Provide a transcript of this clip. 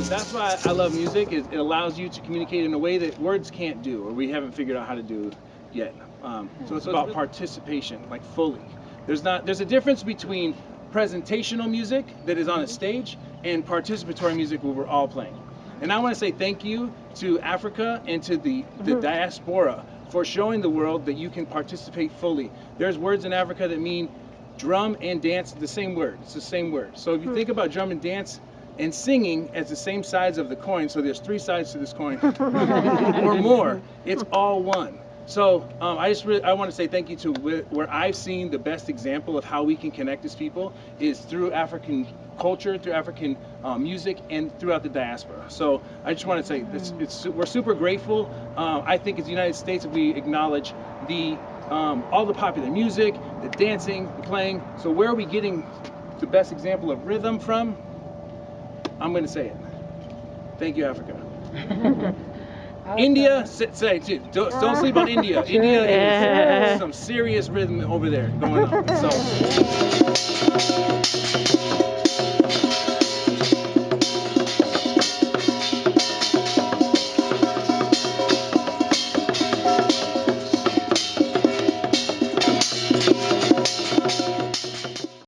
That's why I love music. It allows you to communicate in a way that words can't do, or we haven't figured out how to do yet. So it's about participation, like fully. There's a difference between presentational music that is on a stage and participatory music where we're all playing. And I want to say thank you to Africa and to the diaspora for showing the world that you can participate fully. There's words in Africa that mean drum and dance, the same word. It's the same word. So if you think about drum and dance and singing as the same sides of the coin, so there's three sides to this coin or more, it's all one. So I want to say thank you to where I've seen the best example of how we can connect as people is through African culture, through African music, and throughout the diaspora. So I just want to say we're super grateful. I think as the United States, we acknowledge all the popular music, the dancing, the playing. So where are we getting the best example of rhythm from? I'm going to say it. Thank you, Africa. India, say too. Don't sleep on India. India is some serious rhythm over there going on. So.